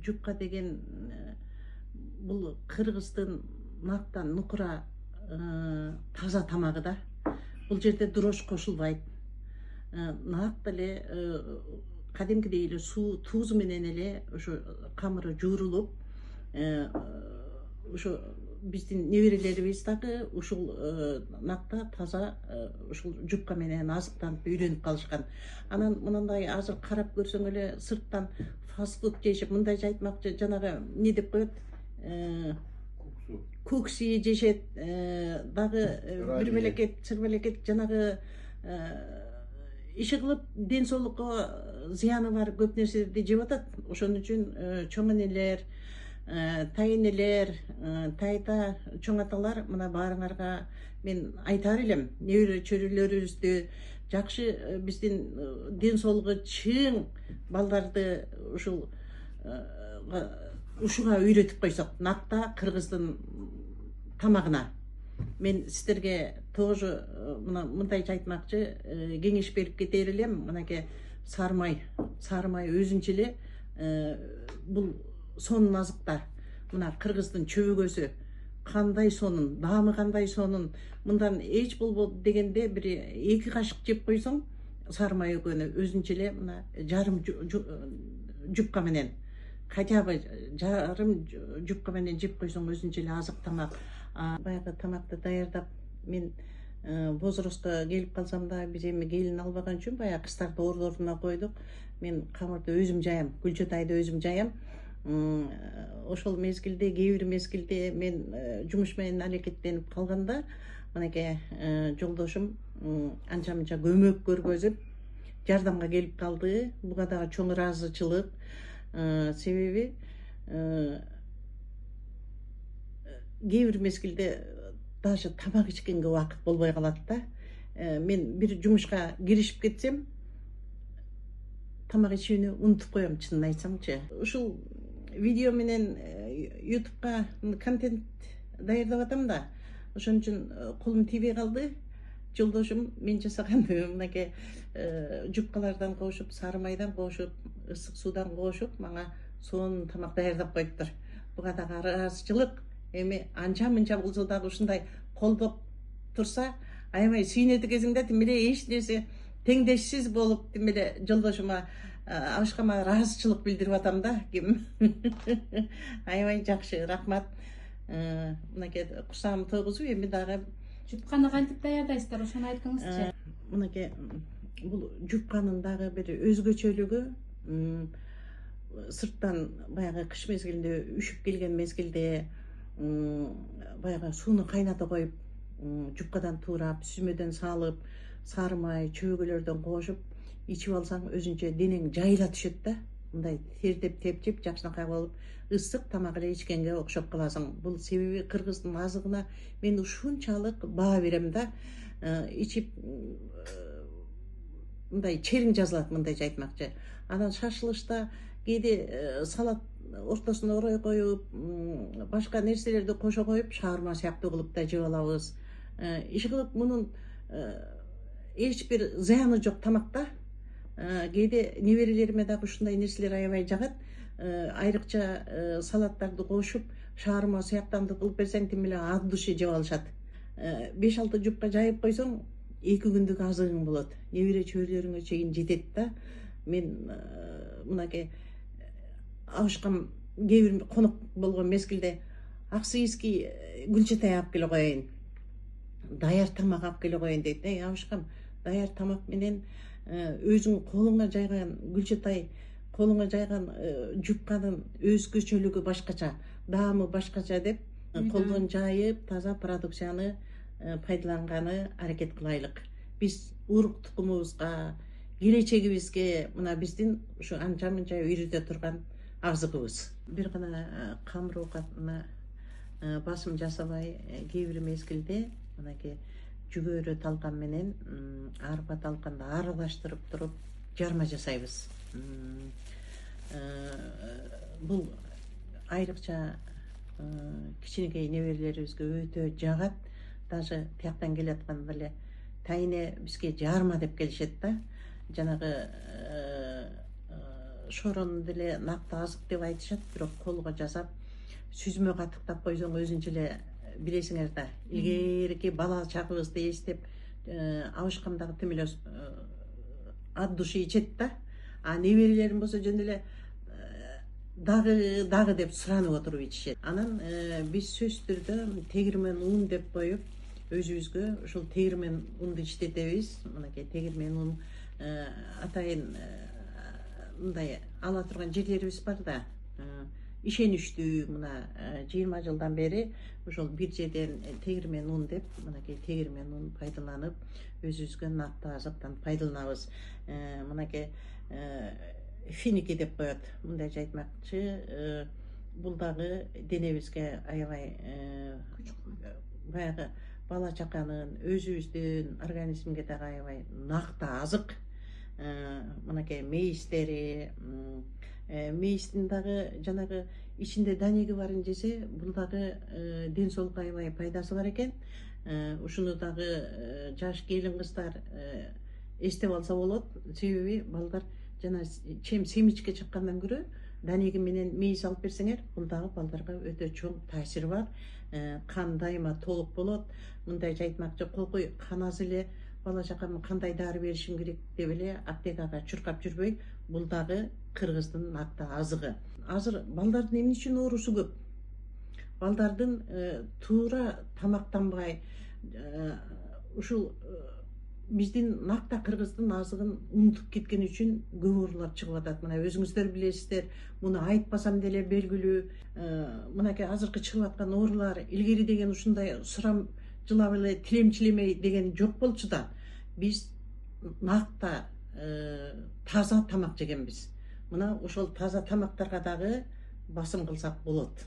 жупка деген бул Кыргыздын нактан нукура таза тамагы да. Бул жерде дрожь кошулбайт. Нак деле кадимкидей эле суу туузу менен эле ошо камыры жуурулуп, ошо биздин неберелерибиз дагы ушул накта таза ушул жупка менен азыктанып үйрөнүп калышкан. Анан мындай азыр карап көрсөң эле сырттан фастфуд жешип, мындайча айтмакчы, жанагы эмне деп коет, кукси жешет, дагы бир мелекет, сыр мелекет жанагы иши кылып ден соолукка зыяны бар көп нерселерди жеп атат. Ошон үчүн чоң энелер, тай энелер, тайта чоң аталар, мына баарыңарга мен айтар элем, небере чөйрөлөрүбүздү жакшы, биздин ден соолугу чың балдарды ушуга үйрөтүп койсок, накта Кыргыздын тамагына. Мен сиздерге тоже мындайча айтмакчы, кеңеш берип кетер элем. Мынакей сары май өзүнчө эле бул сонун азыктар. Мына Кыргыздын чөбөгөсү кандай сонун, даамы кандай сонун. Мындан эч болбоду дегенде бир 2 кашык жеп койсоң, сары май экөөнү өзүнчө эле мына жарым жупка менен, хотя бы жарым жупка менен жеп койсоң өзүнчө эле азык тамак. Баягы тамакты даярдап мен возрастка келип калсам да, биз эми келин албаган үчүн баягы кыздарды ордоруна койдук. Мен камырды өзүм жаям, күлчөтайды өзүм жаям. Ошол мезгилде, кээ бир мезгилде мен жумуш менен аракеттенип калганда, мынакей жолдошум анча-мынча көмөк көргөзүп жардамга келип калды. Буга дагы чоң ыраазычылык. Себеби кээ бир мезгилде даже тамак ичкенге убакыт болбой калат да. Мен бир жумушка киришип кетсем, тамак ичүүнү унутуп коем, чынын айтсамчы. Ушул видео менен YouTube'га контент даярдап атам да. Ошон үчүн колум тийбей калды. Жолдошум мен жасаганды мынакей жупкалардан кошуп, сары майдан кошуп, ысык суудан кошуп, мага сонун тамак даярдап коюптур. Буга дагы ыраазычылык. Эми анча-мынча болсо дагы ушундай колдоп турса, аябай сүйүнөт экенсиң да, тим эле эч нерсе теңдешсиз болуп, тим эле жолдошума абышкама ыраазычылык билдирип атам да, ким. Аябай жакшы, рахмат. Мынакей курсагым тойгузуп, эми дагы жупканы кантип даярдайсыздар, ошону айткыңызчы. Мынакей бул жупканын дагы бир өзгөчөлүгү, сырттан баягы кыш мезгилинде үшүп келген мезгилде баягы сууну кайната коюп, жупкадан туурап, сүзмөдөн салып, сары май, чөбөгөлөрдөн кошуп ичип алсаң, өзүнчө денең жайыла түшөт да. Мындай тердеп тепчип, жакшынакай болуп, ысык тамак эле ичкенге окшоп каласың. Бул себеби Кыргыздын азыгына мен ушунчалык баа берем да. Ичип мындай чериң жазылат, мындайча айтмакчы. Анан шашылышта кээде салат ортосуна орой коюп, башка нерселерди кошо коюп, шаурма сыяктуу кылып да жеп алабыз. Иши кылып мунун эч бир зыяны жок тамакта. Кээде неберелериме дагы ушундай нерселер аябай жагат. Айрыкча салаттарды кошуп, шаурма сыяктанды кылып берсең, тим эле ат души жеп алышат. 5-6 жупка жайып койсоң, 2 күндүк азыгың болот. Небере чөйрөлөрүңө чейин жетет да. Мен мынакей абышкам кээ бир конок болгон мезгилде аксыйский күлчөтай алып келе коеюн, даяр тамак алып келе коеюн дейт. Абышкам, даяр тамак менен өзүң колуңа жайган күлчөтай, колуңа жайган жупканын өзгөчөлүгү башкача, даамы башкача деп, колдон жайып, таза продукцияны пайдаланганы аракет кылайлык. Биз урук тукумубузга, келечегибизге мына биздин ушу анча-мынча үйрөтө турган азыгыбыз. Бир гана камыр оокатына басым жасабай, кээ бир мезгилде мынакей жүгөрү талкан менен арпа талканды аралаштырып туруп жарма жасайбыз. Бул айрыкча кичинекей неберелерибизге өтө жагат. Даже тияктан келатканда эле тайне бизге жарма деп келишет да. Жанагы шорону деле накты азык деп айтышат, бирок колго жасап сүзмө катыктап койсоң өзүнчө эле билесиңер да. Илгерки бала чагыбызды эстеп абышкамдагы тим эле от души ичет да. А неберелерим болсо жөн эле дагы деп суранып отуруп ичишет. Анан биз сөзсүз түрдө тегирмен ун деп коюп өзүбүзгө ушул тегирмен унду иштетебиз. Мынакей тегирмен ун атайын мындай ала турган жерлерибиз бар да. Ишеничтүү мына 20 жылдан бери ошол бир жерден тегирмен ун деп мынакей тегирмен ун пайдаланып өзүбүзгө накты азыктан пайдаланабыз. Мынакей финики деп коет. Мындайча айтмакчы, бул дагы денебизге аябай баягы бала чаканын өзүбүздүн организмге дагы аябай накты азык. Мынакей мейистери, мейистин дагы жанагы ичинде данеги барын жесе, бул дагы ден соолукка аябай пайдасы бар экен. Ушуну дагы жаш келин кыздар эстеп алса болот. Себеби балдар жана чем семичке чыккандан көрө данеги менен мейис алып берсеңер, бул дагы балдарга өтө чоң таасири бар. Кан дайыма толук болот. Мындайча айтмакчы, кокуй кан аз эле бала чакама кандай дары беришим керек деп эле аптекага чуркап жүрбөй, бул дагы кыргыздын накты азыгы. Азыр балдардын эмне үчүн оорусу көп? Балдардын туура тамактанбай, ушул биздин накта кыргыздын азыгын унутуп кеткен үчүн көп оорулар чыгып атат. Мына өзүңүздөр билесиздер, муну айтпасам деле белгилүү. Мынакей азыркы чыгып аткан оорулар илгери деген ушундай сурам жылап эле тилемчилемей деген жок болчу да. Биз накта таза тамак жегенбиз. Мына ошол таза тамактарга дагы басым кылсак болот.